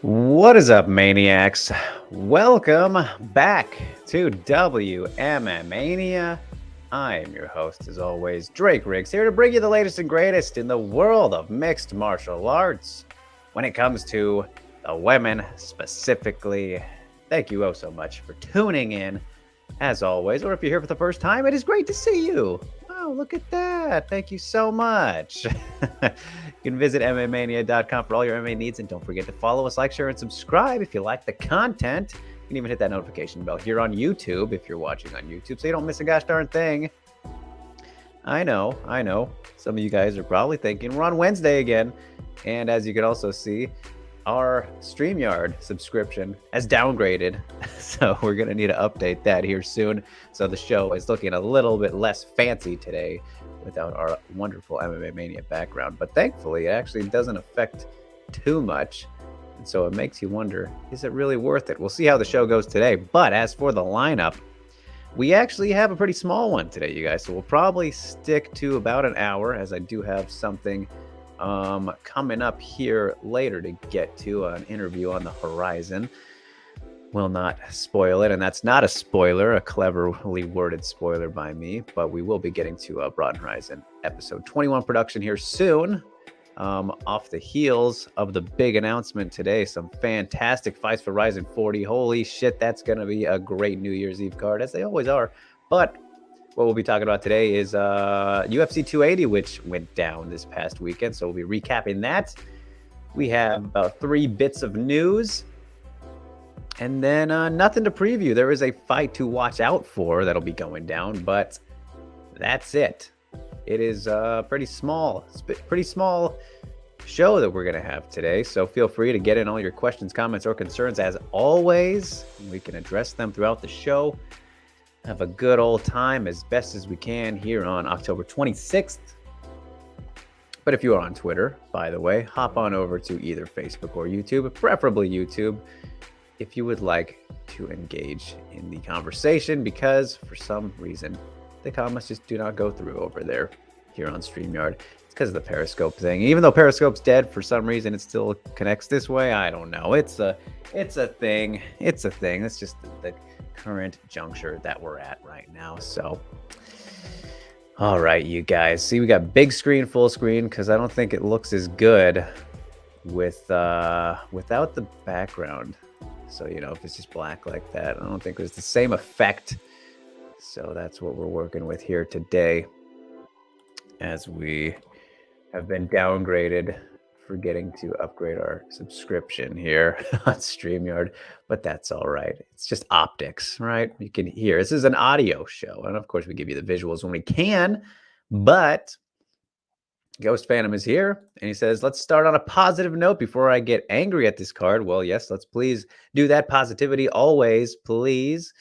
What is up, maniacs? Welcome back to WMMAnia. I am your host, as always, Drake Riggs, here to bring you the latest and greatest in the world of mixed martial arts. When it comes to the women specifically, thank you so much for tuning in, as always. Or if you're here for the first time, it is great to see you. Oh, look at that. Thank you so much. You can visit MMAnia.com for all your MMA needs. And don't forget to follow us, like, share, and subscribe if you like the content. You can even hit that notification bell here on YouTube if you're watching on YouTube so you don't miss a gosh darn thing. I know. Some of you guys are probably thinking we're on Wednesday again. And as you can also see, our StreamYard subscription has downgraded. So we're going to need to update that here soon. So the show is looking a little bit less fancy today without our wonderful MMA Mania background. But thankfully, it actually doesn't affect too much. And so it makes you wonder, is it really worth it? We'll see how the show goes today. But as for the lineup, we actually have a pretty small one today, you guys. So we'll probably stick to about an hour, as I do have something coming up here later to get to, an interview on the horizon. Will not spoil it, and that's not a spoiler, a cleverly worded spoiler by me, but we will be getting to Broad Horizon episode 21 production here soon, off the heels of the big announcement today. Some fantastic fights for Ryzen 40. Holy shit, that's going to be a great New Year's Eve card, as they always are. But what we'll be talking about today is UFC 280, which went down this past weekend, so we'll be recapping that. We have about 3 bits of news. And then nothing to preview. There is a fight to watch out for that'll be going down, but that's it. It is a pretty small show that we're going to have today. So feel free to get in all your questions, comments, or concerns as always. We can address them throughout the show. Have a good old time as best as we can here on October 26th. But if you are on Twitter, by the way, hop on over to either Facebook or YouTube, preferably YouTube, if you would like to engage in the conversation, because for some reason the comments just do not go through over there here on StreamYard. It's because of the Periscope thing. Even though Periscope's dead, for some reason it still connects this way. I don't know. It's a thing. It's a thing. It's just the current juncture that we're at right now. So all right, you guys, see, we got big screen, full screen, because I don't think it looks as good with without the background. So, you know, if it's just black like that, I don't think there's the same effect. So that's what we're working with here today, as we have been downgraded for getting to upgrade our subscription here on StreamYard. But that's all right. It's just optics, right? You can hear. This is an audio show. And of course, we give you the visuals when we can. But Ghost Phantom is here, and he says, let's start on a positive note before I get angry at this card. Well, yes, let's please do that. Positivity always, please.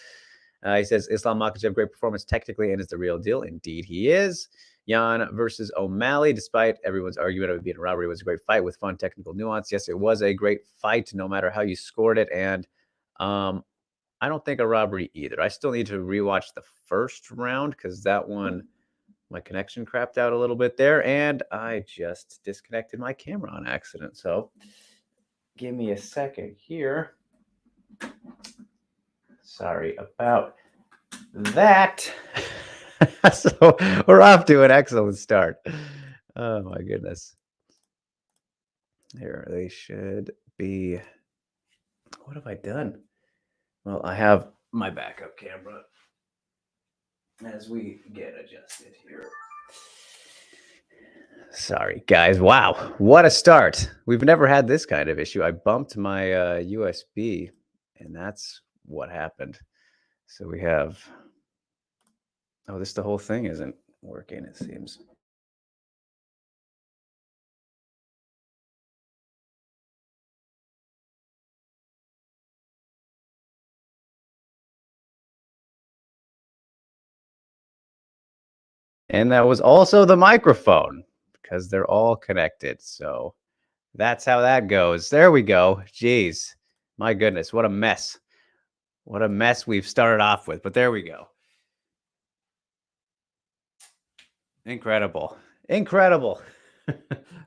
He says, Islam Makhachev, great performance technically, and is the real deal. Indeed, he is. Jan versus O'Malley, despite everyone's argument of it being a robbery, was a great fight with fun technical nuance. Yes, it was a great fight, no matter how you scored it. And I don't think a robbery either. I still need to rewatch the first round, because that one, my connection crapped out a little bit there, and I just disconnected my camera on accident. So give me a second here. Sorry about that. So we're off to an excellent start. Oh my goodness. Here, they should be. What have I done? Well, I have my backup camera as we get adjusted here. Sorry, guys. Wow, what a start. We've never had this kind of issue. I bumped my USB, and that's what happened. So we have... Oh, the whole thing isn't working, it seems. And that was also the microphone, because they're all connected. So that's how that goes. There we go. Jeez, my goodness, what a mess. What a mess we've started off with. But there we go. Incredible.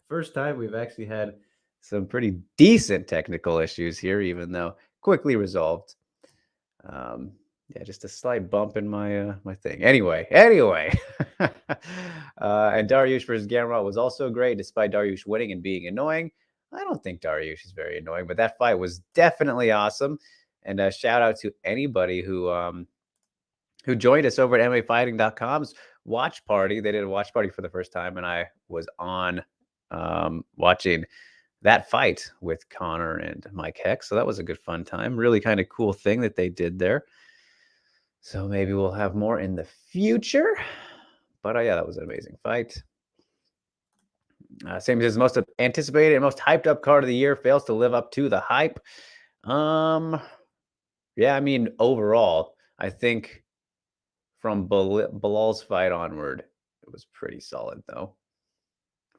First time we've actually had some pretty decent technical issues here, even though quickly resolved. Um, yeah, just a slight bump in my thing. Anyway, and Dariush versus Gamrot was also great, despite Dariush winning and being annoying. I don't think Dariush is very annoying, but that fight was definitely awesome. And a shout out to anybody who joined us over at MMAfighting.com's watch party. They did a watch party for the first time, and I was on watching that fight with Connor and Mike Hex. So that was a good fun time. Really kind of cool thing that they did there. So maybe we'll have more in the future. But yeah, that was an amazing fight. Same as most anticipated and most hyped up card of the year fails to live up to the hype. Yeah, I mean, overall, I think from Bilal's fight onward, it was pretty solid, though,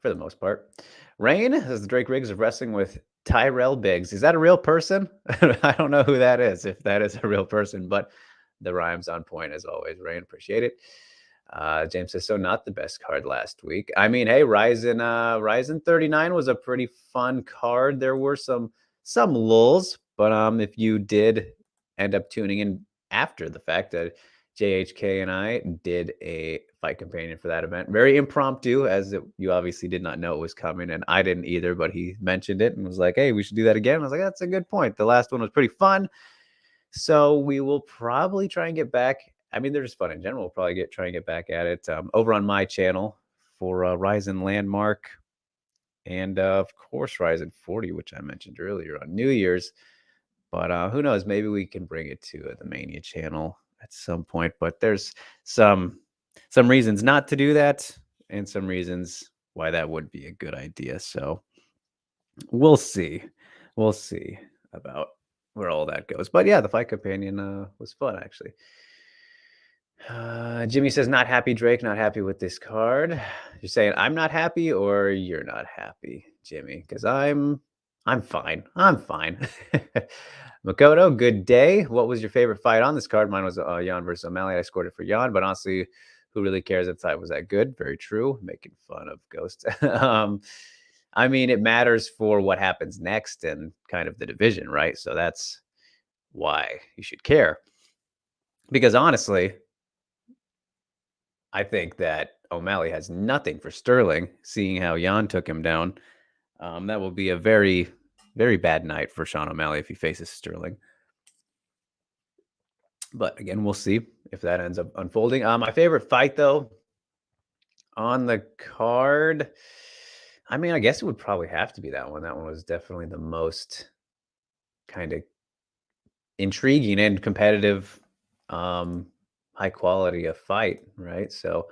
for the most part. Rain is the Drake Riggs of wrestling with Tyrell Biggs. Is that a real person? I don't know who that is, if that is a real person, but the rhyme's on point as always. Rain, appreciate it. James says, so not the best card last week. I mean, hey, Ryzen 39 was a pretty fun card. There were some lulls, but if you did end up tuning in after the fact, that JHK and I did a fight companion for that event. Very impromptu, as you obviously did not know it was coming, and I didn't either, but he mentioned it and was like, hey, we should do that again. I was like, that's a good point. The last one was pretty fun. So we will probably try and get back. I mean, they're just fun in general. We'll probably try and get back at it over on my channel for Ryzen Landmark. And of course, Ryzen 40, which I mentioned earlier on New Year's. But who knows? Maybe we can bring it to the Mania channel at some point. But there's some reasons not to do that, and some reasons why that would be a good idea. So we'll see. We'll see about where all that goes. But yeah, the fight companion was fun, actually. Jimmy says, not happy, Drake, not happy with this card. You're saying I'm not happy, or you're not happy, Jimmy? Because I'm fine. I'm fine. Makoto, good day. What was your favorite fight on this card? Mine was Jan versus O'Malley. I scored it for Jan, but honestly, who really cares if that was that good? Very true. Making fun of Ghost. I mean, it matters for what happens next and kind of the division, right? So that's why you should care. Because honestly, I think that O'Malley has nothing for Sterling, seeing how Jan took him down. That will be a very, very bad night for Sean O'Malley if he faces Sterling. But again, we'll see if that ends up unfolding. My favorite fight, though, on the card, I mean, I guess it would probably have to be that one. That one was definitely the most kind of intriguing and competitive, high quality of fight, right? So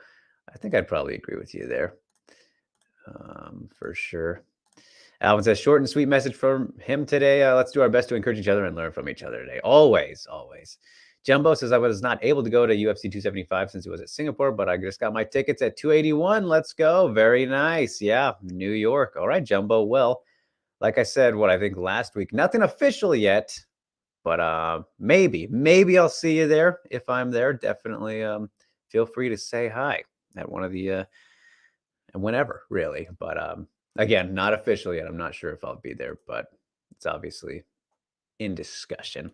I think I'd probably agree with you there, for sure. Alvin says, short and sweet message from him today. Let's do our best to encourage each other and learn from each other today. Always, always. Jumbo says, I was not able to go to UFC 275 since it was at Singapore, but I just got my tickets at 281. Let's go. Very nice. Yeah, New York. All right, Jumbo. Well, like I said, what I think last week, nothing official yet, but maybe I'll see you there. If I'm there, definitely feel free to say hi at one of the whenever, really. But again, not official yet. I'm not sure if I'll be there, but it's obviously in discussion.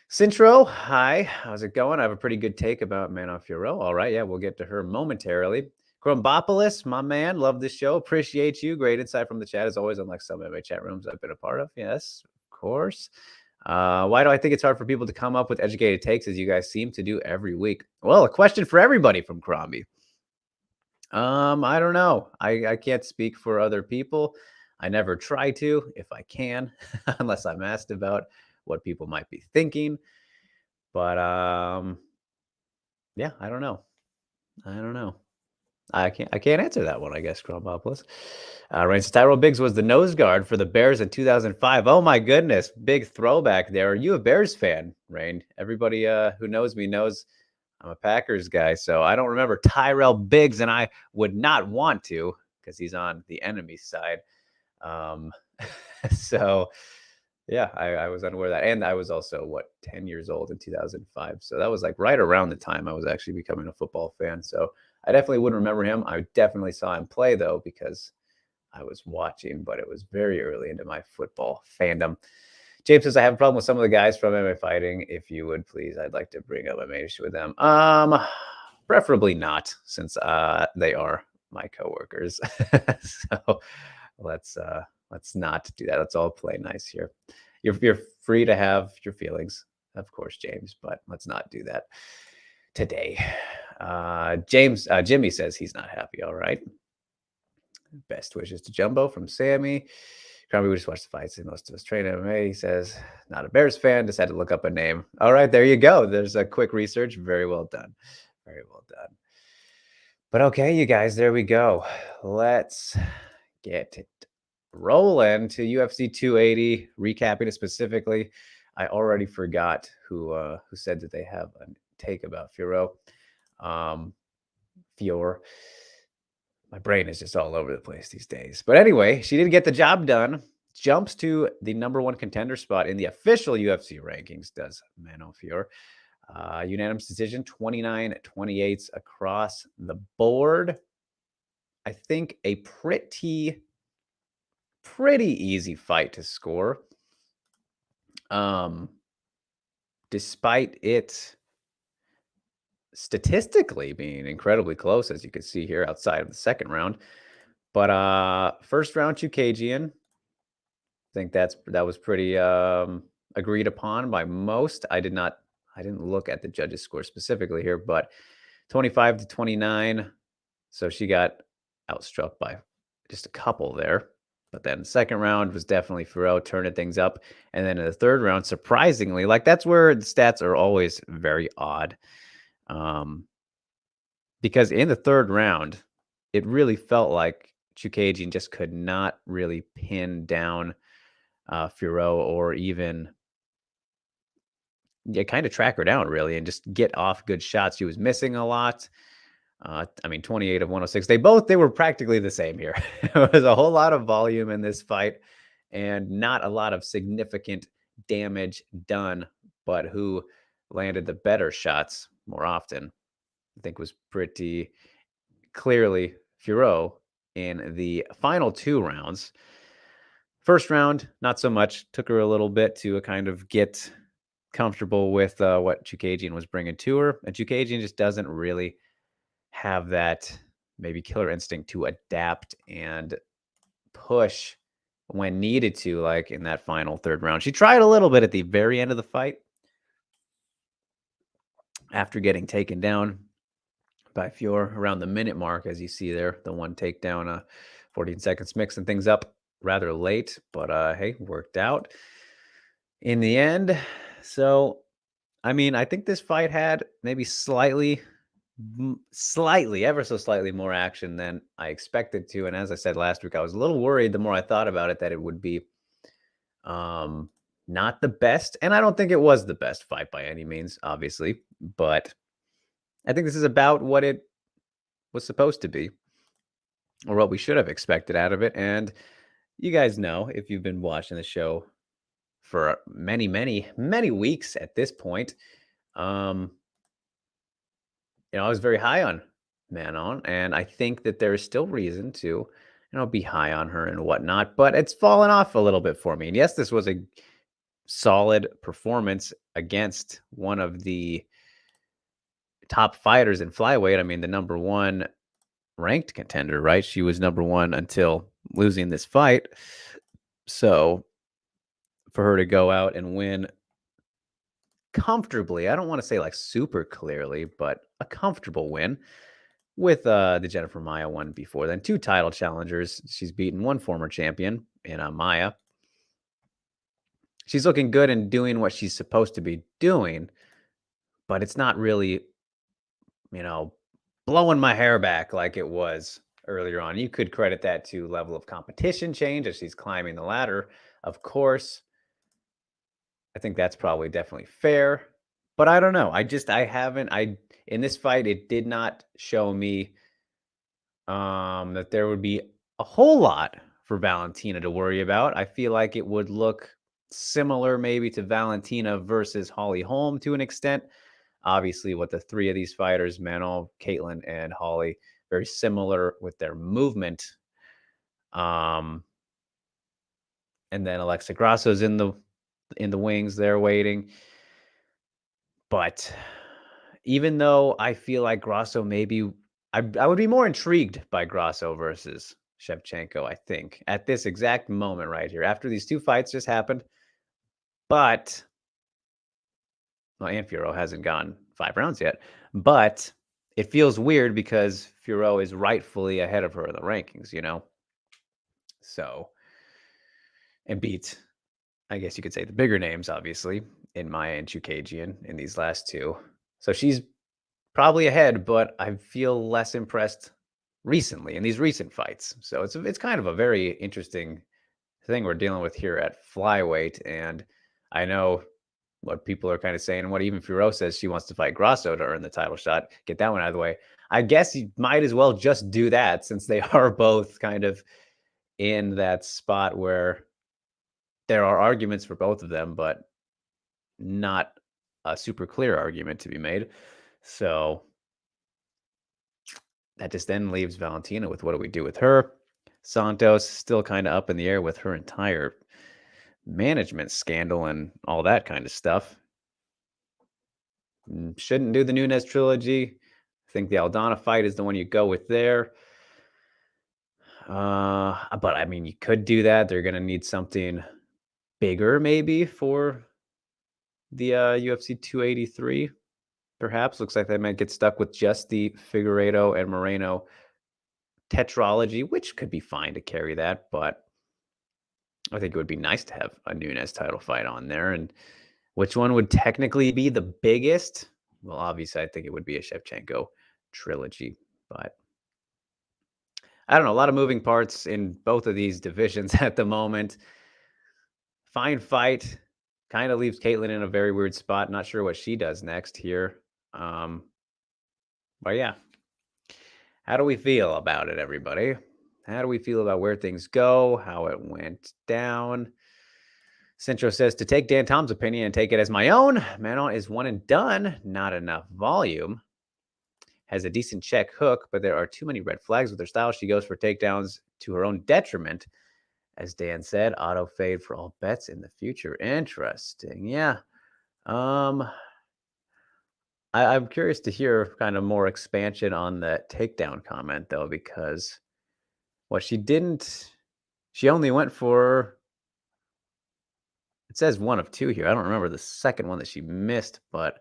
Cintro, hi. How's it going? I have a pretty good take about Manon Fiorot. All right, yeah, we'll get to her momentarily. Grumbopolis, my man, love this show. Appreciate you. Great insight from the chat, as always, unlike some MMA chat rooms I've been a part of. Yes, of course. Why do I think it's hard for people to come up with educated takes, as you guys seem to do every week? Well, a question for everybody from Crombie. I don't know. I can't speak for other people. I never try to, if I can, unless I'm asked about what people might be thinking. But yeah, I don't know. I can't answer that one, I guess, Grumbopolis. Reigns Tyrell Biggs was the nose guard for the Bears in 2005. Oh my goodness, big throwback there. Are you a Bears fan, Rain? Everybody who knows me knows I'm a Packers guy, so I don't remember Tyrell Biggs, and I would not want to because he's on the enemy side. So yeah, I was unaware of that. And I was also, 10 years old in 2005. So that was like right around the time I was actually becoming a football fan. So I definitely wouldn't remember him. I definitely saw him play, though, because I was watching, but it was very early into my football fandom. James says, I have a problem with some of the guys from MMA fighting. If you would please, I'd like to bring up a main issue with them. Preferably not, since they are my coworkers. So let's not do that. Let's all play nice here. You're free to have your feelings, of course, James, but let's not do that today. Jimmy says he's not happy. All right. Best wishes to Jumbo from Sammy. Probably we just watched the fights and most of us train MMA. He says, not a Bears fan, just had to look up a name. All right, there you go. There's a quick research. Very well done. Very well done. But okay, you guys, there we go. Let's get it rolling to UFC 280. Recapping it specifically, I already forgot who said that they have a take about Fiorot. Fior. My brain is just all over the place these days. But anyway, she did get the job done. Jumps to the #1 contender spot in the official UFC rankings, does Manon Fior. Unanimous decision, 29-28 across the board. I think a pretty easy fight to score. Despite it statistically being incredibly close, as you can see here outside of the second round. But first round Chukagian, I think that was pretty agreed upon by most. I didn't look at the judges' score specifically here, but 25-29. So she got outstruck by just a couple there. But then the second round was definitely Fiorot turning things up. And then in the third round, surprisingly, like that's where the stats are always very odd. Because in the third round, it really felt like Chukagian just could not really pin down Fiorot or even kind of track her down really and just get off good shots. She was missing a lot. 28 of 106. They were practically the same here. There was a whole lot of volume in this fight and not a lot of significant damage done, but who landed the better shots more often, I think was pretty clearly Fiorot in the final two rounds. First round, not so much. Took her a little bit to kind of get comfortable with what Chukagian was bringing to her. And Chukagian just doesn't really have that maybe killer instinct to adapt and push when needed to, like in that final third round. She tried a little bit at the very end of the fight after getting taken down by Fior around the minute mark, as you see there. The one takedown, 14 seconds, mixing things up rather late, but hey, worked out in the end. So, I mean, I think this fight had maybe ever so slightly more action than I expected to. And as I said last week, I was a little worried the more I thought about it that it would be not the best. And I don't think it was the best fight by any means, obviously, but I think this is about what it was supposed to be or what we should have expected out of it. And you guys know, if you've been watching the show for many weeks at this point, I was very high on Manon, and I think that there is still reason to, be high on her and whatnot, but it's fallen off a little bit for me. And yes, this was a solid performance against one of the top fighters in flyweight. I mean, the #1 ranked contender, right? She was #1 until losing this fight. So for her to go out and win comfortably, I don't want to say like super clearly, but a comfortable win with the Jennifer Maya one before then. 2 title challengers. She's beaten 1 former champion in Maya. She's looking good and doing what she's supposed to be doing, but it's not really, blowing my hair back like it was earlier on. You could credit that to level of competition change as she's climbing the ladder. Of course, I think that's probably definitely fair, but I don't know. In this fight, it did not show me that there would be a whole lot for Valentina to worry about. I feel like it would look similar maybe to Valentina versus Holly Holm to an extent. Obviously, what the 3 of these fighters, Manon, Caitlin, and Holly, very similar with their movement. Um, and then Alexa Grasso's in the wings there waiting. But even though I feel like Grasso maybe I would be more intrigued by Grasso versus Shevchenko, I think, at this exact moment right here, after these two fights just happened. But well, and Furo hasn't gone 5 rounds yet. But it feels weird because Furo is rightfully ahead of her in the rankings, you know? So, and beats, I guess you could say, the bigger names, obviously, in Maya and Chukagian in these last two. So she's probably ahead, but I feel less impressed recently in these recent fights. So it's kind of a very interesting thing we're dealing with here at flyweight. And I know what people are kind of saying, and what even Furo says, she wants to fight Grasso to earn the title shot. Get that one out of the way. I guess you might as well just do that, since they are both kind of in that spot where there are arguments for both of them, but not a super clear argument to be made. So that just then leaves Valentina with, what do we do with her? Santos still kind of up in the air with her entire management scandal and all that kind of stuff. Shouldn't do the Nunes trilogy. I think the Aldana fight is the one you go with there. But I mean, you could do that. They're going to need something bigger maybe for the UFC 283. Perhaps looks like they might get stuck with just the Figueiredo and Moreno tetralogy, which could be fine to carry that, but I think it would be nice to have a Nunes title fight on there. And which one would technically be the biggest? Well, obviously, I think it would be a Shevchenko trilogy, but I don't know. A lot of moving parts in both of these divisions at the moment. Fine fight. Kind of leaves Caitlin in a very weird spot. Not sure what she does next here. But yeah, how do we feel about it, everybody? How do we feel about where things go, how it went down? Centro says, to take Dan Tom's opinion and take it as my own, Manon is one and done, not enough volume. Has a decent check hook, but there are too many red flags with her style. She goes for takedowns to her own detriment. As Dan said, auto fade for all bets in the future. Interesting. Yeah. I'm curious to hear kind of more expansion on that takedown comment, though, because what she only went for, it says one of two here. I don't remember the second one that she missed, but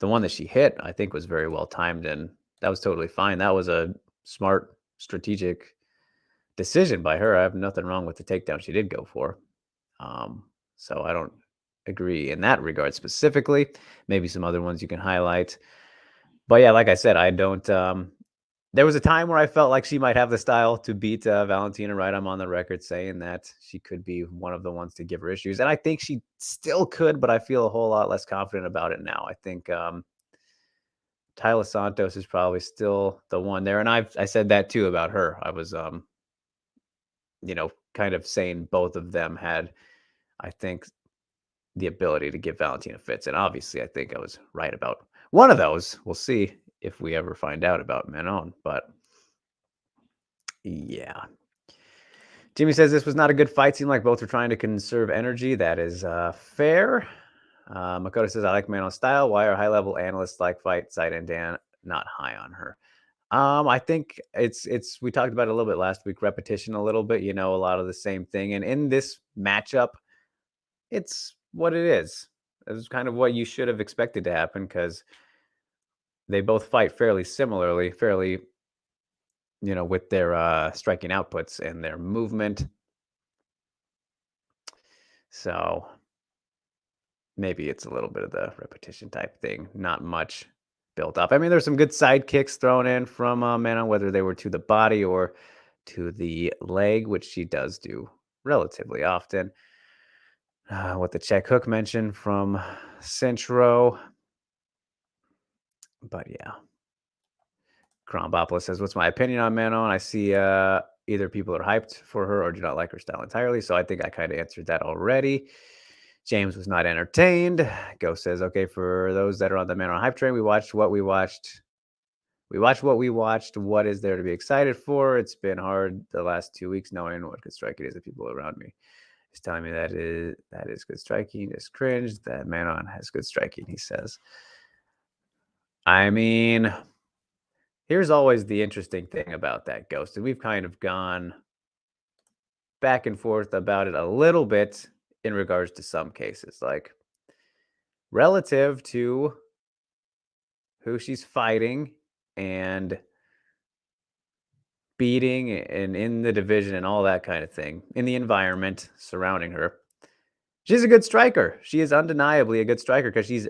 the one that she hit, I think, was very well timed, and that was totally fine. That was a smart, strategic decision by her. I have nothing wrong with the takedown she did go for. So I don't agree in that regard specifically. Maybe some other ones you can highlight. But yeah, like I said, I don't. There was a time where I felt like she might have the style to beat Valentina, right? I'm on the record saying that she could be one of the ones to give her issues. And I think she still could, but I feel a whole lot less confident about it now. I think Tyler Santos is probably still the one there. And I said that too about her. I was, kind of saying both of them had, I think, the ability to give Valentina fits. And obviously, I think I was right about one of those. We'll see if we ever find out about Manon. But yeah. Jimmy says this was not a good fight. Seemed like both were trying to conserve energy. That is fair. Makoto says, I like Manon's style. Why are high-level analysts like fight Side and Dan not high on her? I think it's we talked about it a little bit last week, repetition a little bit, a lot of the same thing. And in this matchup, it's what it is. It's kind of what you should have expected to happen, because they both fight fairly similarly, with their striking outputs and their movement. So maybe it's a little bit of the repetition type thing, not much built up. I mean, there's some good side kicks thrown in from Manon, whether they were to the body or to the leg, which she does do relatively often. What the check hook mentioned from Centro. But yeah. Krombopolis says, what's my opinion on Manon? I see either people are hyped for her or do not like her style entirely. So I think I kind of answered that already. James was not entertained. Ghost says, okay, for those that are on the Manon hype train, we watched what we watched. we watched what we watched. What is there to be excited for? It's been hard the last 2 weeks knowing what good striking is. The people around me is telling me that is good striking. Just cringe. That Manon has good striking, he says. I mean, here's always the interesting thing about that, Ghost. And we've kind of gone back and forth about it a little bit in regards to some cases, like relative to who she's fighting and beating and in the division and all that kind of thing, in the environment surrounding her. She's a good striker. She is undeniably a good striker because she's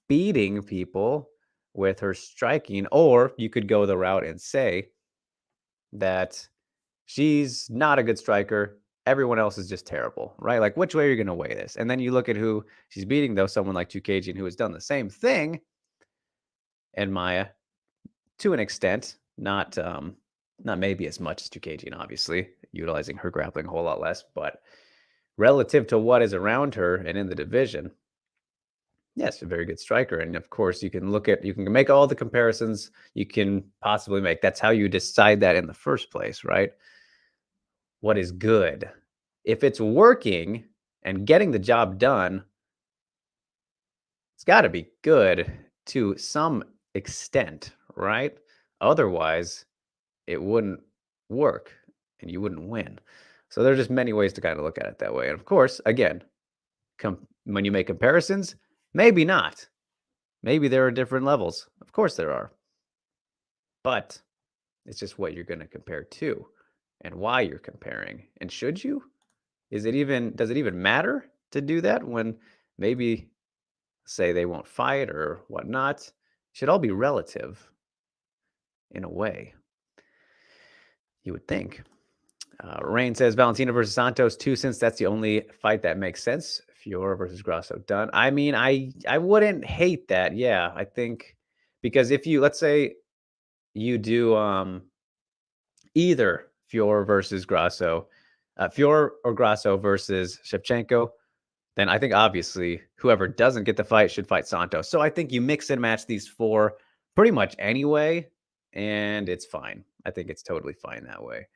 beating people with her striking. Or you could go the route and say that she's not a good striker. Everyone else is just terrible, right? Like, which way are you going to weigh this? And then you look at who she's beating, though, someone like Tukagin, who has done the same thing, and Maya, to an extent, not maybe as much as Tukagin, obviously, utilizing her grappling a whole lot less, but relative to what is around her and in the division, yes, a very good striker. And of course, you can make all the comparisons you can possibly make. That's how you decide that in the first place, right? What is good? If it's working and getting the job done, it's got to be good to some extent, right? Otherwise, it wouldn't work and you wouldn't win. So there's just many ways to kind of look at it that way. And of course, again, when you make comparisons, maybe not. Maybe there are different levels. Of course there are. But it's just what you're going to compare to and why you're comparing. And should you? Does it even matter to do that when maybe say they won't fight or whatnot? It should all be relative in a way. You would think. Rain says Valentina versus Santos 2, since that's the only fight that makes sense. Fiora versus Grasso done. I mean, I wouldn't hate that. Yeah, I think because if you, let's say you do either Fiora versus Grasso, Fiora or Grasso versus Shevchenko, then I think obviously whoever doesn't get the fight should fight Santos. So I think you mix and match these four pretty much anyway, and it's fine. I think it's totally fine that way.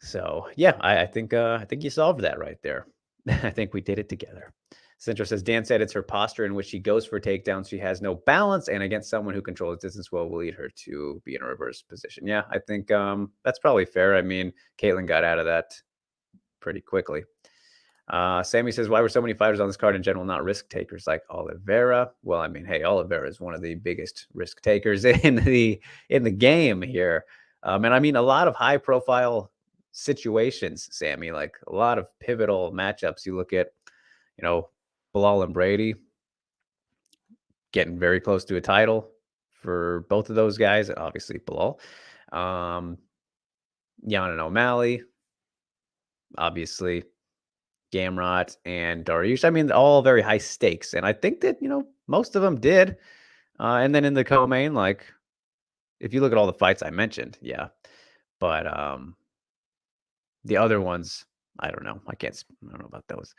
So yeah, I think you solved that right there. I think we did it together. Centro says Dan said it's her posture in which she goes for takedowns. She has no balance, and against someone who controls distance well will lead her to be in a reverse position. Yeah, I think that's probably fair. I mean, Caitlin got out of that pretty quickly. Sammy says, why were so many fighters on this card in general not risk takers like Oliveira? Well, I mean, hey, Oliveira is one of the biggest risk takers in the game here. And I mean, a lot of high profile situations, Sammy, like a lot of pivotal matchups. You look at, Bilal and Brady getting very close to a title for both of those guys, and obviously Bilal. Jan and O'Malley, obviously Gamrot and Dariush. I mean, all very high stakes. And I think that, most of them did. And then in the co-main, like, if you look at all the fights I mentioned, yeah. But the other ones, I don't know. I don't know about those.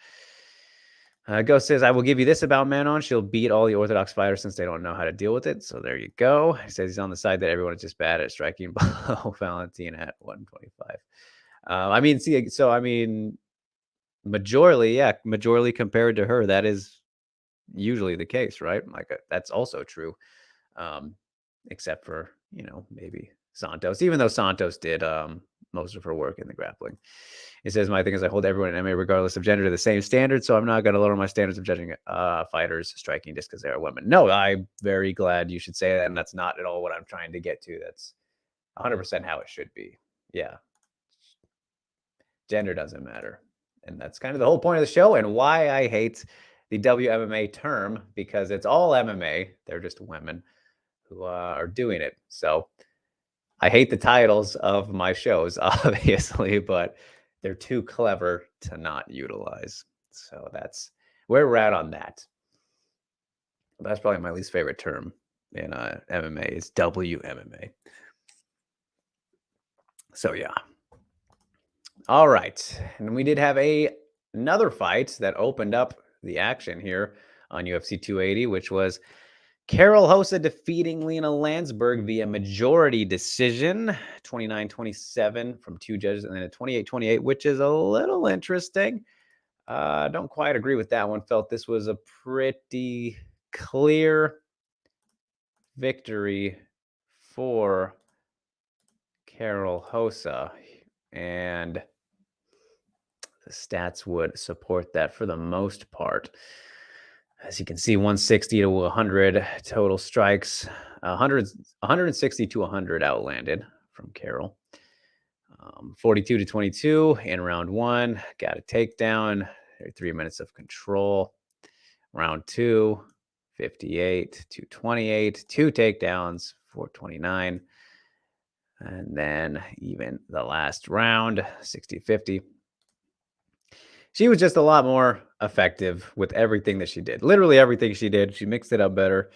Ghost says, I will give you this about Manon. She'll beat all the Orthodox fighters since they don't know how to deal with it. So there you go. He says he's on the side that everyone is just bad at striking below Valentina at 125. Majorly compared to her, that is usually the case, right? Like that's also true, except for maybe Santos, even though Santos did most of her work in the grappling. It says my thing is I hold everyone in MMA regardless of gender to the same standard, so I'm not going to lower my standards of judging fighters striking just because they're women. No, I'm very glad you should say that, and that's not at all what I'm trying to get to. That's 100% how it should be. Yeah, gender doesn't matter. And that's kind of the whole point of the show and why I hate the WMMA term, because it's all MMA. They're just women who are doing it. So I hate the titles of my shows, obviously, but they're too clever to not utilize. So that's where we're at on that. That's probably my least favorite term in MMA is WMMA. So yeah. All right. And we did have another fight that opened up the action here on UFC 280, which was Carol Hosa defeating Lena Landsberg via majority decision, 29-27 from 2 judges, and then a 28-28, which is a little interesting. Don't quite agree with that one. Felt this was a pretty clear victory for Carol Hosa, and the stats would support that for the most part. As you can see, 160 to 100 total strikes, 160 to 100 outlanded from Carol. 42 to 22 in round one, got a takedown, 3 minutes of control. Round two, 58 to 28, 2 takedowns, 429. And then even the last round, 60-50. She was just a lot more effective with everything that she did. Literally everything she did. She mixed it up better.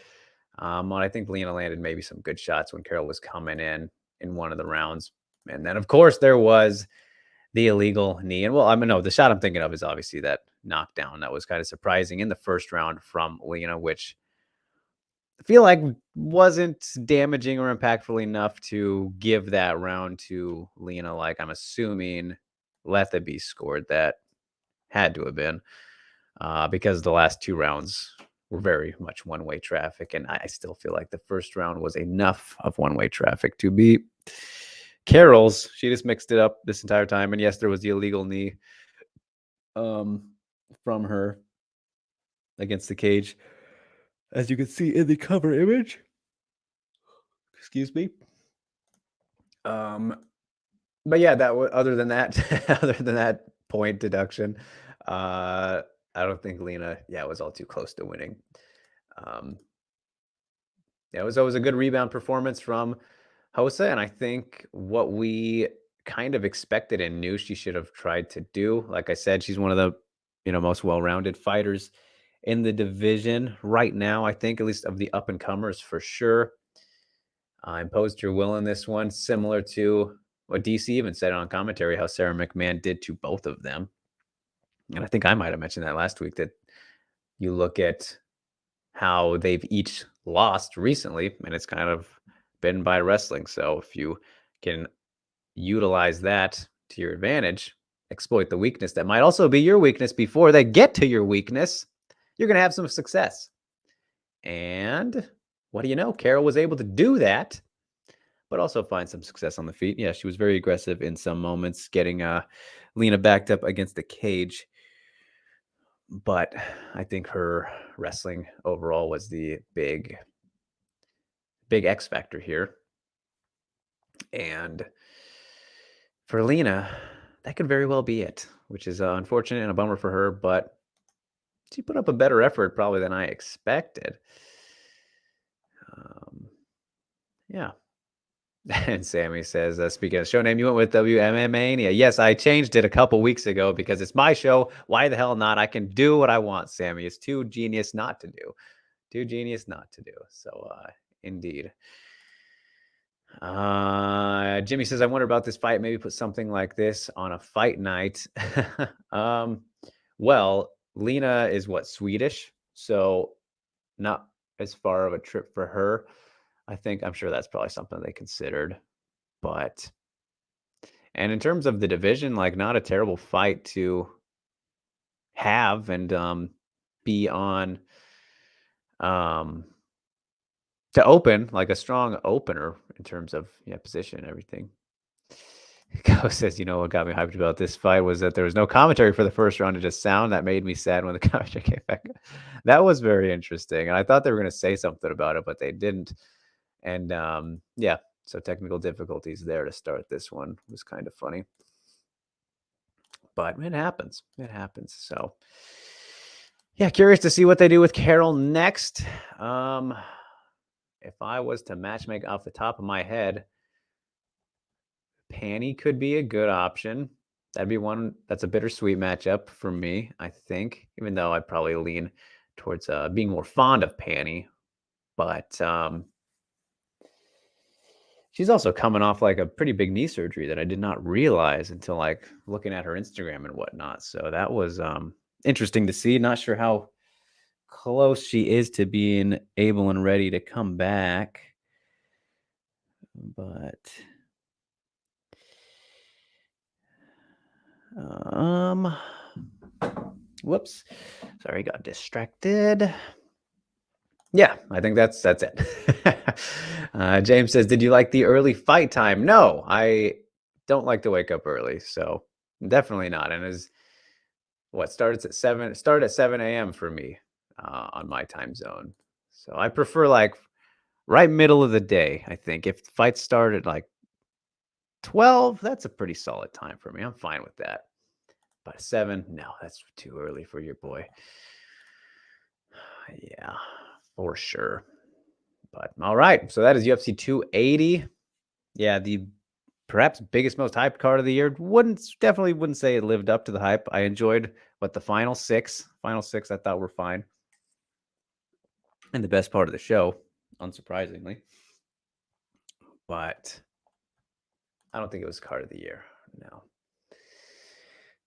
I think Lena landed maybe some good shots when Carol was coming in one of the rounds. And then, of course, there was the illegal knee. And, well, I mean, no, the shot I'm thinking of is obviously that knockdown that was kind of surprising in the first round from Lena, which I feel like wasn't damaging or impactful enough to give that round to Lena. Like, I'm assuming let the be scored. That had to have been because the last 2 rounds were very much one-way traffic. And I still feel like the first round was enough of one-way traffic to beat Carol's. She just mixed it up this entire time. And yes, there was the illegal knee from her against the cage, as you can see in the cover image. Excuse me. But yeah, that other than that point deduction, I don't think Lena, was all too close to winning. It was always a good rebound performance from Hosa, and I think what we kind of expected and knew she should have tried to do. Like I said, she's one of the most well-rounded fighters in the division right now. I think, at least of the up-and-comers, for sure. Imposed her will in this one, similar to what DC even said on commentary, how Sarah McMahon did to both of them. And I think I might have mentioned that last week, that you look at how they've each lost recently, and it's kind of been by wrestling. So if you can utilize that to your advantage, exploit the weakness that might also be your weakness before they get to your weakness, you're going to have some success. And what do you know? Carol was able to do that, but also find some success on the feet. Yeah, she was very aggressive in some moments, getting Lena backed up against the cage. But I think her wrestling overall was the big X factor here. And for Lena, that could very well be it, which is unfortunate and a bummer for her, but she put up a better effort probably than I expected. Yeah. And Sammy says, speaking of show name, you went with WMMAnia. Yes, I changed it a couple weeks ago because it's my show. Why the hell not? I can do what I want, Sammy. It's too genius not to do. Too genius not to do. So, indeed. Jimmy says, I wonder about this fight. Maybe put something like this on a fight night. Well, Lena is Swedish? So not as far of a trip for her. I'm sure that's probably something they considered. But, and in terms of the division, like, not a terrible fight to have and be on, to open, like a strong opener in terms of position and everything. Go says, what got me hyped about this fight was that there was no commentary for the first round, of just sound. That made me sad when the commentary came back. That was very interesting. And I thought they were going to say something about it, but they didn't. And so technical difficulties there to start this one. It was kind of funny. But it happens. It happens. So, curious to see what they do with Carol next. If I was to matchmake off the top of my head, Panny could be a good option. That'd be one that's a bittersweet matchup for me, I think, even though I'd probably lean towards being more fond of Panny. But she's also coming off like a pretty big knee surgery that I did not realize until like looking at her Instagram and whatnot. So that was interesting to see. Not sure how close she is to being able and ready to come back. But whoops. Sorry, got distracted. Yeah, I think that's it. James says, "Did you like the early fight time?" No, I don't like to wake up early, so definitely not. And is what started at 7 a.m. for me on my time zone. So I prefer like right middle of the day. I think if the fight started like 12, that's a pretty solid time for me. I'm fine with that. But 7, no, that's too early for your boy. Yeah, for sure. But all right, so that is UFC 280. Yeah, the perhaps biggest, most hyped card of the year. Definitely wouldn't say it lived up to the hype. I enjoyed what the final six I thought were fine. And the best part of the show, unsurprisingly. But I don't think it was card of the year. No.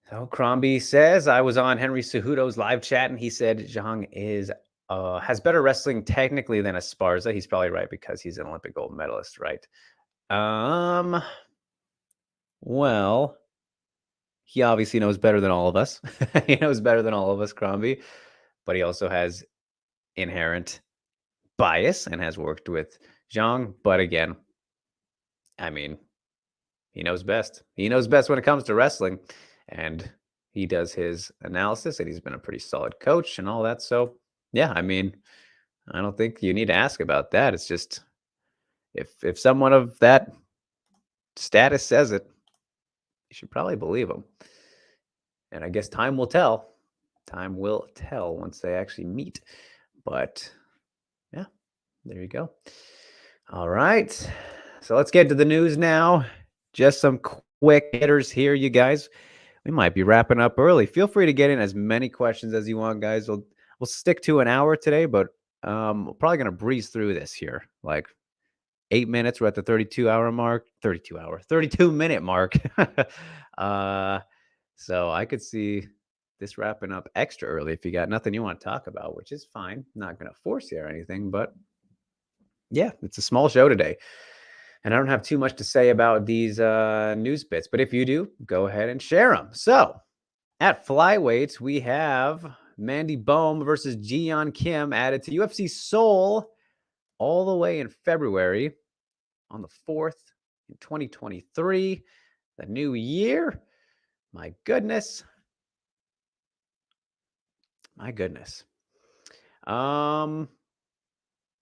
So Crombie says, I was on Henry Cejudo's live chat and he said Zhang has better wrestling technically than Esparza. He's probably right because he's an Olympic gold medalist, right? Well, he obviously knows better than all of us. He knows better than all of us, Crombie, but he also has inherent bias and has worked with Zhang. But again, I mean, he knows best. He knows best when it comes to wrestling, and he does his analysis, and he's been a pretty solid coach and all that. So, yeah, I mean, I don't think you need to ask about that. It's just if someone of that status says it, you should probably believe him. And I guess time will tell. Time will tell once they actually meet. But yeah, there you go. All right. So let's get to the news now. Just some quick hitters here, you guys. We might be wrapping up early. Feel free to get in as many questions as you want, guys. We'll stick to an hour today, but we're probably gonna breeze through this here. Like 8 minutes. We're at the 32-hour mark. 32-minute mark. So I could see this wrapping up extra early if you got nothing you want to talk about, which is fine. Not gonna force you or anything, but yeah, it's a small show today. And I don't have too much to say about these news bits, but if you do, go ahead and share them. So at flyweight, we have Mandy Bohm versus Jiyeon Kim added to UFC Seoul all the way in February on the 4th in 2023, the new year. My goodness. My goodness.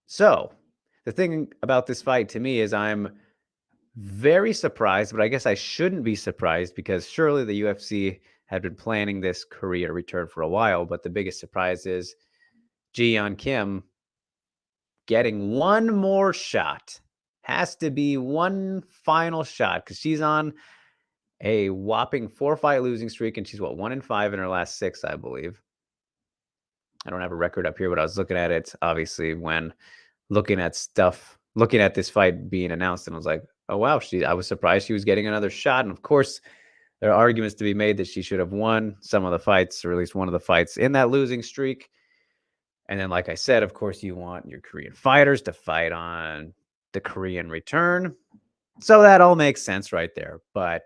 So the thing about this fight to me is I'm very surprised, but I guess I shouldn't be surprised because surely the UFC had been planning this career return for a while. But the biggest surprise is Jiyeon Kim getting one more shot. Has to be one final shot because she's on a whopping 4-fight losing streak, and she's 1-5 in her last 6, I believe. I don't have a record up here, but I was looking at it obviously when looking at this fight being announced, and I was like, oh wow, I was surprised she was getting another shot. And of course, there are arguments to be made that she should have won some of the fights, or at least one of the fights in that losing streak. And then, like I said, of course, you want your Korean fighters to fight on the Korean return. So that all makes sense right there. But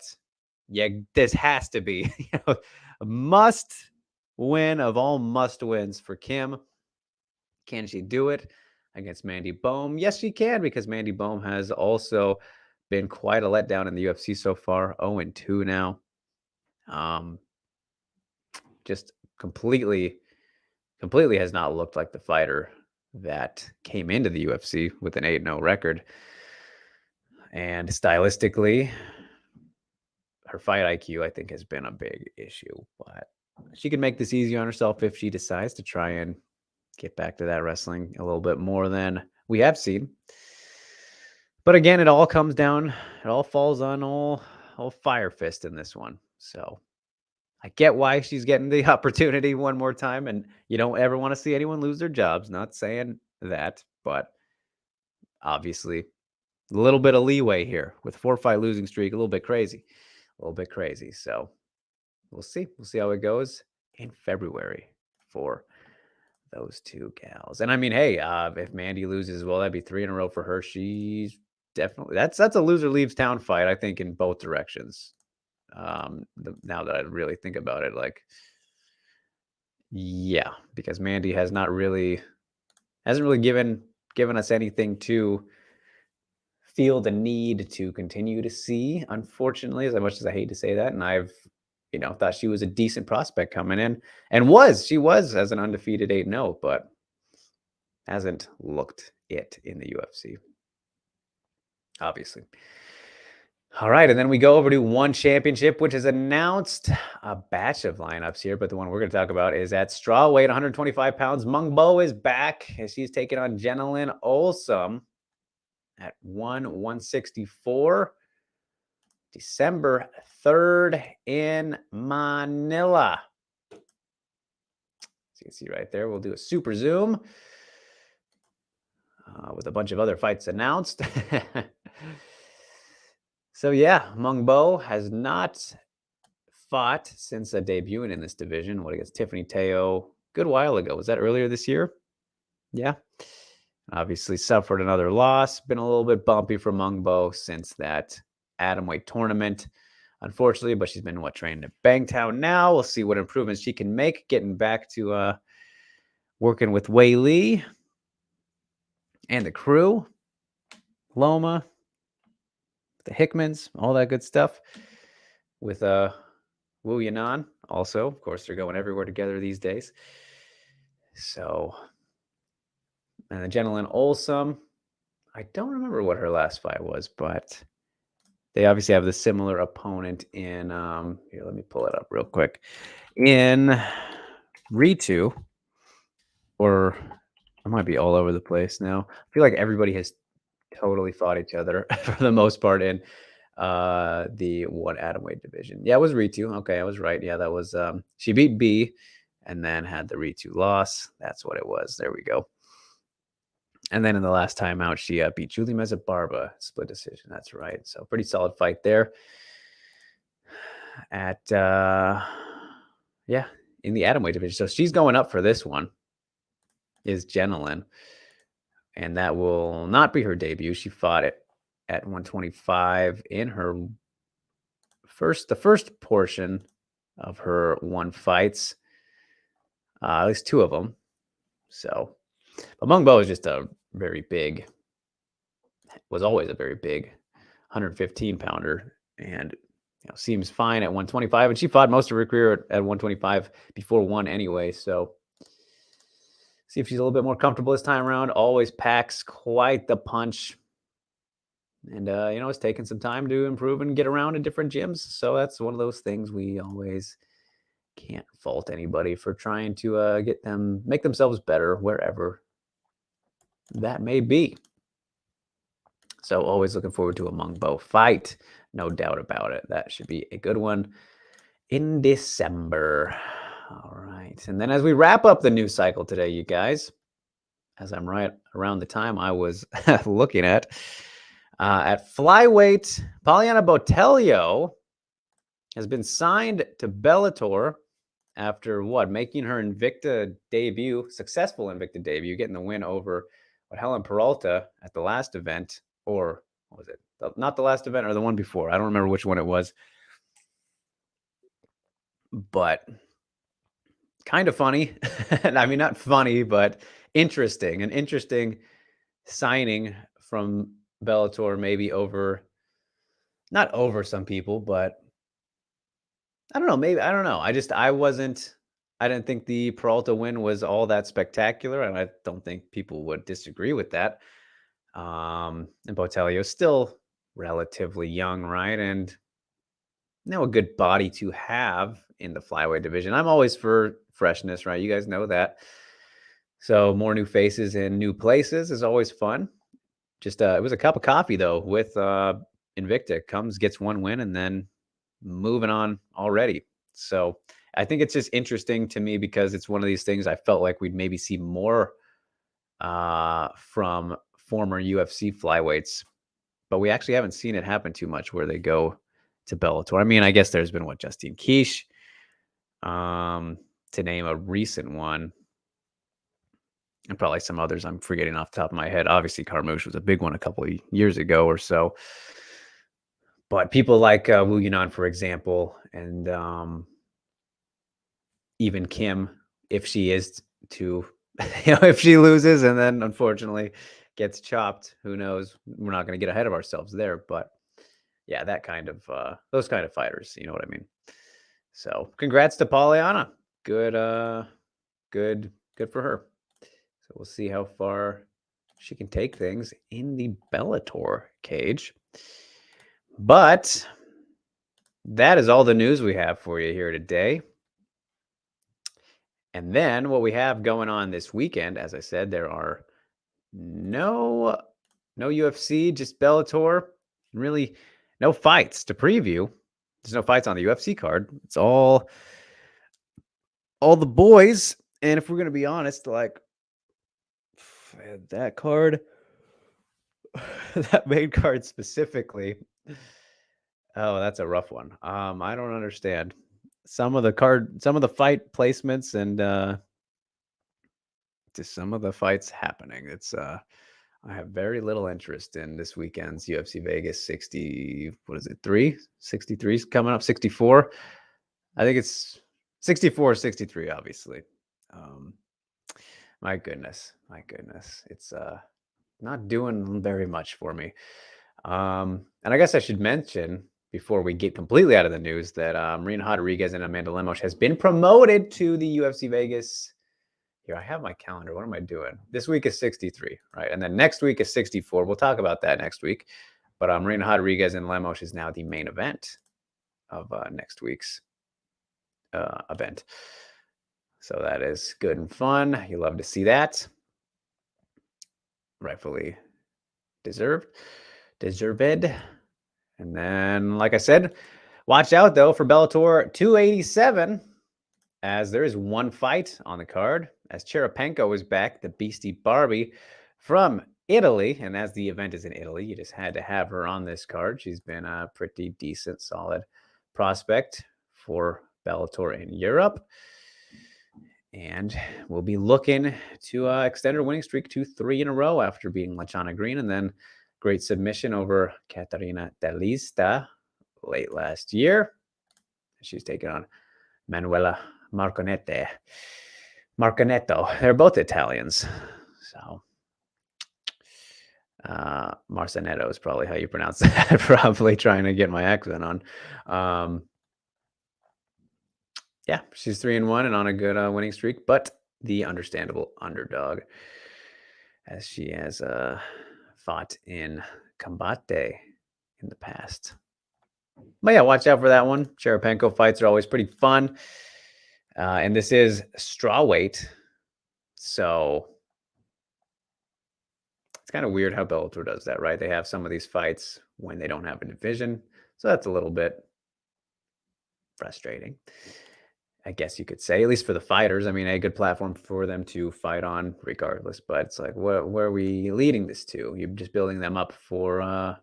yeah, this has to be a must win of all must wins for Kim. Can she do it against Mandy Bohm? Yes, she can, because Mandy Bohm has also been quite a letdown in the UFC so far. 0-2 now. Just completely has not looked like the fighter that came into the UFC with an 8-0 record. And stylistically, her fight IQ, I think, has been a big issue. But she can make this easy on herself if she decides to try and get back to that wrestling a little bit more than we have seen. But again, it all falls on all Fire Fist in this one. So I get why she's getting the opportunity one more time, and you don't ever want to see anyone lose their jobs. Not saying that, but obviously a little bit of leeway here with 4-fight losing streak, a little bit crazy. So we'll see. We'll see how it goes in February for those two gals. And I mean, hey, if Mandy loses, well, that'd be 3 in a row for her. She's definitely that's a loser leaves town fight, I think, in both directions. Now that I really think about it, like, yeah, because Mandy hasn't really given us anything to feel the need to continue to see, unfortunately, as much as I hate to say that. And I've, thought she was a decent prospect coming in, and she was as an undefeated 8-0, but hasn't looked it in the UFC, obviously. All right, and then we go over to One Championship, which has announced a batch of lineups here, but the one we're going to talk about is at strawweight, 125 pounds. Mung Bo is back as she's taking on Jenilyn Olsum at 164, December 3rd in Manila. So you can see right there, we'll do a super zoom with a bunch of other fights announced. So yeah, Mung Bo has not fought since debuting in this division. What, against Tiffany Teo? Good while ago. Was that earlier this year? Yeah. Obviously suffered another loss. Been a little bit bumpy for Mung Bo since that atomweight tournament, unfortunately. But she's been training at Bangtown now. We'll see what improvements she can make, getting back to working with Wei Lee and the crew, Loma, the Hickmans, all that good stuff. With Wu Yanan also. Of course, they're going everywhere together these days. So, and the Jenilyn Olsum, I don't remember what her last fight was, but they obviously have the similar opponent in, here, let me pull it up real quick. In Ritu, or I might be all over the place now. I feel like everybody has totally fought each other for the most part in the one atomweight division. Yeah, it was Ritu. Okay, I was right. Yeah, that was she beat B and then had the Ritu loss. That's what it was. There we go. And then in the last time out, she beat Julie Mezabarba, split decision. That's right. So pretty solid fight there. At yeah, in the atomweight division. So she's going up for this one. Is Jenilyn. And that will not be her debut. She fought it at 125 in her the first portion of her one fights, at least two of them. So, but Mung Bo is just was always a very big 115 pounder, and seems fine at 125. And she fought most of her career at 125 before one anyway. So, see if she's a little bit more comfortable this time around. Always packs quite the punch. And, it's taken some time to improve and get around in different gyms. So that's one of those things we always can't fault anybody for trying to make themselves better wherever that may be. So always looking forward to a Mung Bo fight. No doubt about it. That should be a good one in December. All right. And then as we wrap up the news cycle today, you guys, as I'm right around the time I was looking at flyweight, Poliana Botelho has been signed to Bellator after making her successful Invicta debut, getting the win over Helen Peralta at the last event, or what was it? Not the last event or the one before. I don't remember which one it was. But kind of funny. I mean, not funny, but interesting. An interesting signing from Bellator, maybe not over some people, but I don't know. Maybe, I don't know. I didn't think the Peralta win was all that spectacular, and I don't think people would disagree with that. And Botelho is still relatively young, right? And a good body to have in the flyweight division. I'm always for freshness, right? You guys know that. So more new faces in new places is always fun. Just it was a cup of coffee though with Invicta. Gets one win, and then moving on already. So I think it's just interesting to me because it's one of these things I felt like we'd maybe see more from former UFC flyweights, but we actually haven't seen it happen too much where they go to Bellator. I mean, I guess there's been Justine Kish, to name a recent one. and probably some others I'm forgetting off the top of my head. Obviously, Carmouche was a big one a couple of years ago or so. But people like Wu Yunan, for example, and even Kim, if she is to, if she loses and then unfortunately gets chopped, who knows? We're not going to get ahead of ourselves there. But yeah, that kind of, those kind of fighters, you know what I mean? So congrats to Pollyanna. Good, good for her. So we'll see how far she can take things in the Bellator cage. But that is all the news we have for you here today. And then what we have going on this weekend, as I said, there are no UFC, just Bellator, and really no fights to preview. There's no fights on the UFC card. It's all the boys. And if we're going to be honest, like that card, that main card specifically, oh, that's a rough one. I don't understand some of the fight placements and just some of the fights happening. It's I have very little interest in this weekend's UFC Vegas 60. What is it? 63 is coming up. 64. I think it's 64, 63. Obviously. My goodness, it's not doing very much for me. And I guess I should mention before we get completely out of the news that Marina Rodriguez and Amanda Lemos has been promoted to the UFC Vegas. Here, I have my calendar. What am I doing? This week is 63, right? And then next week is 64. We'll talk about that next week. But Marina Rodriguez and Lemos is now the main event of next week's event. So that is good and fun. You love to see that. Rightfully deserved. And then, like I said, watch out, though, for Bellator 287, as there is one fight on the card, as Cherepenko is back, the Beastie Barbie from Italy. And as the event is in Italy, you just had to have her on this card. She's been a pretty decent, solid prospect for Bellator in Europe. And we'll be looking to extend her winning streak to 3 in a row after beating Lachana Green, and then great submission over Catarina Delista late last year. She's taking on Manuela Marconetto. They're both Italians. So Marcinetto is probably how you pronounce that. Probably trying to get my accent on. Yeah, she's 3-1 and on a good winning streak, but the understandable underdog, as she has fought in Combate in the past. But yeah, watch out for that one. Cherepenko fights are always pretty fun. And this is strawweight. So it's kind of weird how Bellator does that, right? They have some of these fights when they don't have a division. So that's a little bit frustrating, I guess you could say, at least for the fighters. I mean, a good platform for them to fight on regardless. But it's like, where are we leading this to? You're just building them up for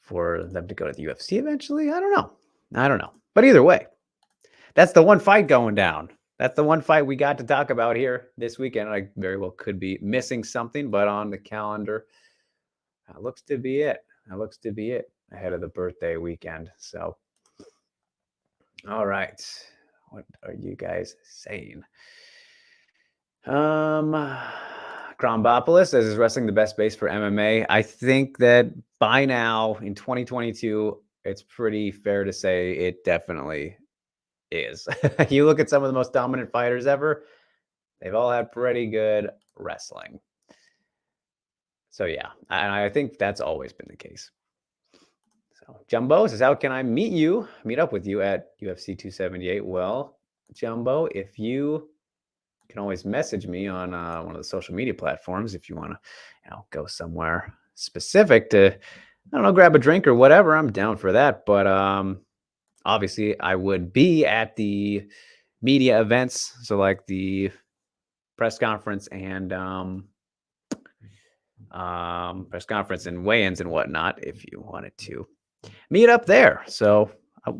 them to go to the UFC eventually? I don't know. But either way, that's the one fight going down. That's the one fight we got to talk about here this weekend. I very well could be missing something, but on the calendar, that looks to be it. Ahead of the birthday weekend. So, all right. What are you guys saying? Krombopoulos, as is wrestling the best base for MMA. I think that by now in 2022, it's pretty fair to say it definitely is. You look at some of the most dominant fighters ever, they've all had pretty good wrestling. So yeah, and I think that's always been the case. So Jumbo says, how can I meet up with you at UFC 278? Well, Jumbo, if you can always message me on one of the social media platforms if you want to, go somewhere specific to, I don't know, grab a drink or whatever. I'm down for that. But obviously, I would be at the media events, so like the press conference and weigh-ins and whatnot, if you wanted to meet up there. So I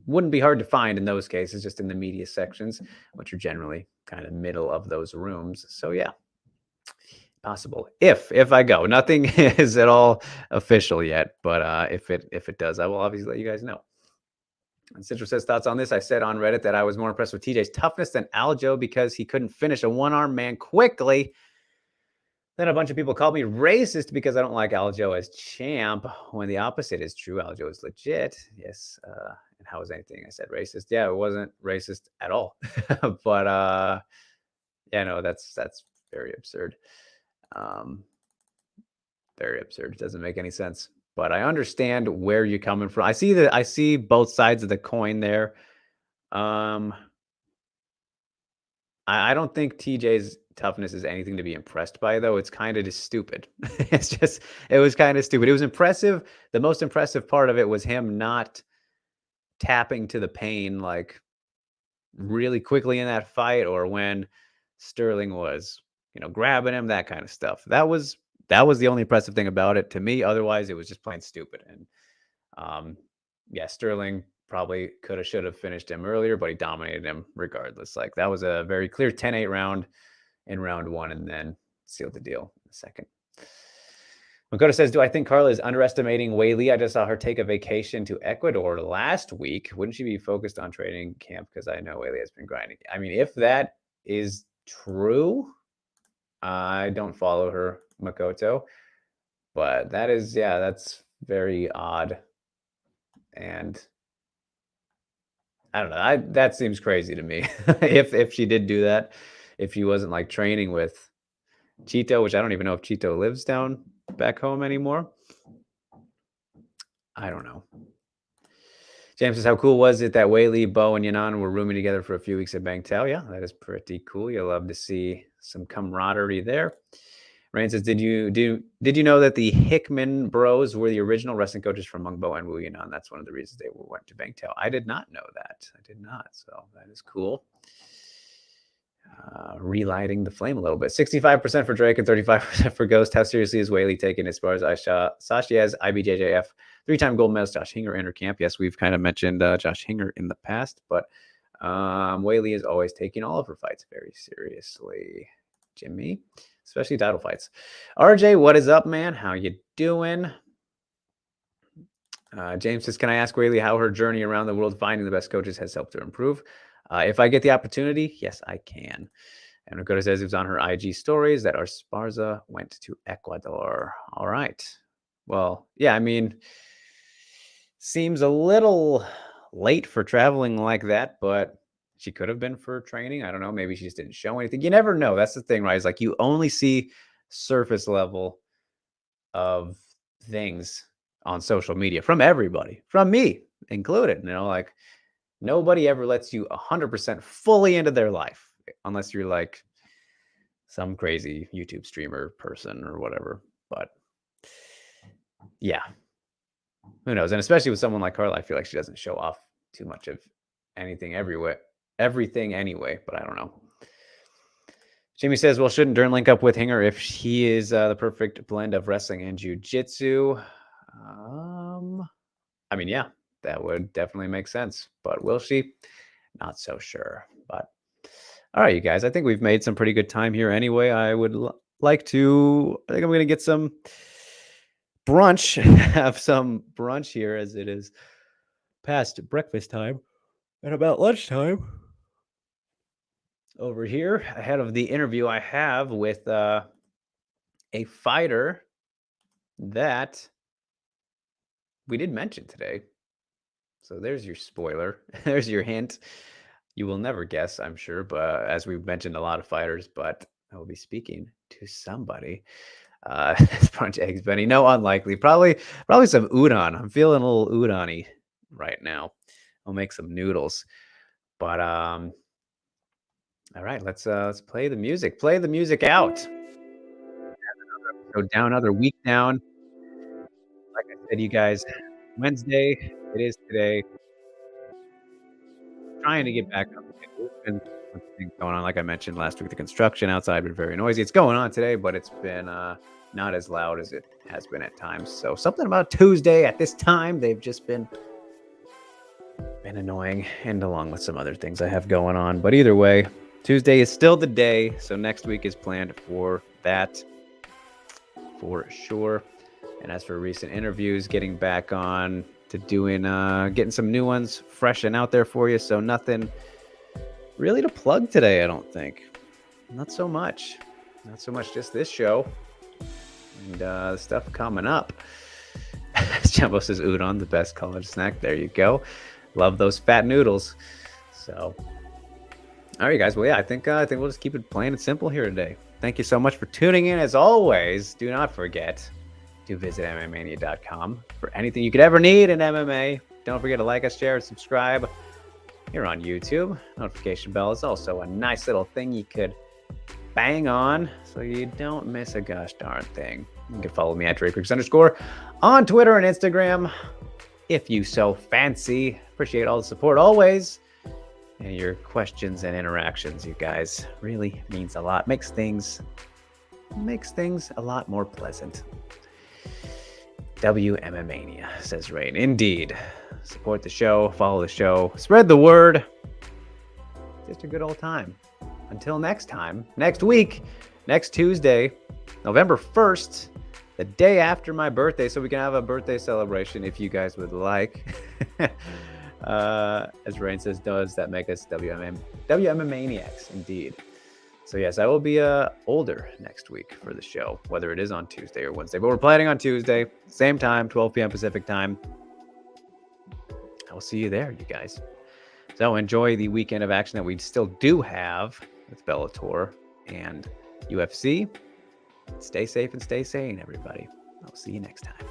wouldn't be hard to find in those cases, just in the media sections, which are generally kind of middle of those rooms. So yeah, possible if I go. Nothing is at all official yet, but if it does, I will obviously let you guys know. And Citro says thoughts on this. I said on Reddit that I was more impressed with TJ's toughness than Aljo because he couldn't finish a one-arm man quickly. Then a bunch of people called me racist because I don't like Aljo as champ, when the opposite is true. Aljo is legit. Yes. And how was anything I said racist? Yeah, it wasn't racist at all. But yeah, no, that's very absurd. Very absurd. It doesn't make any sense. But I understand where you're coming from. I see both sides of the coin there. I don't think TJ's toughness is anything to be impressed by, though. It's kind of just stupid. It was kind of stupid. It was impressive. The most impressive part of it was him not tapping to the pain like really quickly in that fight, or when Sterling was, grabbing him, that kind of stuff. That was the only impressive thing about it to me. Otherwise, it was just plain stupid. And yeah, Sterling probably should have finished him earlier, but he dominated him regardless. Like, that was a very clear 10-8 round in round one, and then sealed the deal in the second. Makoto says, do I think Carla is underestimating Weili? I just saw her take a vacation to Ecuador last week. Wouldn't she be focused on training camp? Because I know Weili has been grinding. I mean, if that is true, I don't follow her, Makoto. But that is, yeah, that's very odd. And I don't know. That seems crazy to me. If she did do that, if she wasn't like training with Chito, which I don't even know if Chito lives down back home anymore. I don't know. James says, how cool was it that Weili, Bo, and Yanan were rooming together for a few weeks at Bangtao? Yeah, that is pretty cool. You'll love to see some camaraderie there. Rain says, did you know that the Hickman bros were the original wrestling coaches from Mungbo and Wu Yanan? That's one of the reasons they went to Bangtao. I did not know that. I did not. So that is cool. Relighting the flame a little bit. 65% for Drake and 35% for Ghost. How seriously is Weili taken as far as Sashiez, IBJJF, 3-time gold medalist Josh Hinger enter camp? Yes, we've kind of mentioned Josh Hinger in the past, but Weili is always taking all of her fights very seriously. Jimmy, especially title fights. RJ, what is up, man? How you doing? James says, can I ask Weili how her journey around the world finding the best coaches has helped her improve? If I get the opportunity, yes, I can. And Ricotta says it was on her IG stories that Esparza went to Ecuador. All right. Well, yeah, I mean, seems a little late for traveling like that, but she could have been for training. I don't know. Maybe she just didn't show anything. You never know. That's the thing, right? It's like you only see surface level of things on social media from everybody, from me included. Like, nobody ever lets you 100% fully into their life unless you're like some crazy YouTube streamer person or whatever. But yeah, who knows? And especially with someone like Carla, I feel like she doesn't show off too much of everything anyway, but I don't know. Jimmy says, well, shouldn't Dern link up with Hinger if he is the perfect blend of wrestling and jiu-jitsu? I mean, yeah, that would definitely make sense, but will she? Not so sure. But all right, you guys, I think we've made some pretty good time here anyway. I would like to, I think I'm going to get some brunch, have some brunch here as it is past breakfast time and about lunchtime over here ahead of the interview I have with a fighter that we did mention today. So there's your spoiler. There's your hint. You will never guess, I'm sure, but as we've mentioned a lot of fighters, but I will be speaking to somebody. Brunch eggs, Benny. No, unlikely. Probably some udon. I'm feeling a little udon-y right now. I'll make some noodles. But all right, let's play the music. Play the music out. Go down, another week down. Like I said, you guys, Wednesday, it is today. Trying to get back up. There's been things going on, like I mentioned last week. The construction outside been very noisy. It's going on today, but it's been not as loud as it has been at times. So something about Tuesday at this time, they've just been annoying, and along with some other things I have going on. But either way, Tuesday is still the day, so next week is planned for that for sure. And as for recent interviews, getting back on to doing, getting some new ones fresh and out there for you. So nothing really to plug today, I don't think. Not so much. Not so much just this show and stuff coming up. Jumbo says udon, the best college snack. There you go. Love those fat noodles. So, all right, guys. Well, yeah, I think we'll just keep it plain and simple here today. Thank you so much for tuning in. As always, do not forget to visit WMMAnia.com for anything you could ever need in MMA. Don't forget to like us, share, and subscribe here on YouTube. Notification bell is also a nice little thing you could bang on so you don't miss a gosh darn thing. You can follow me at @DrakeRiggs_ on Twitter and Instagram if you so fancy. Appreciate all the support always. And your questions and interactions, you guys, really means a lot. Makes things a lot more pleasant. WMMAnia, says Rain. Indeed. Support the show, follow the show, spread the word. Just a good old time. Until next time, next week, next Tuesday, November 1st, the day after my birthday, so we can have a birthday celebration if you guys would like. As Rain says, does that make us WMMAniacs? Indeed. So yes, I will be older next week for the show, whether it is on Tuesday or Wednesday. But we're planning on Tuesday, same time, 12 p.m. Pacific time. I will see you there, you guys. So enjoy the weekend of action that we still do have with Bellator and UFC. Stay safe and stay sane, everybody. I'll see you next time.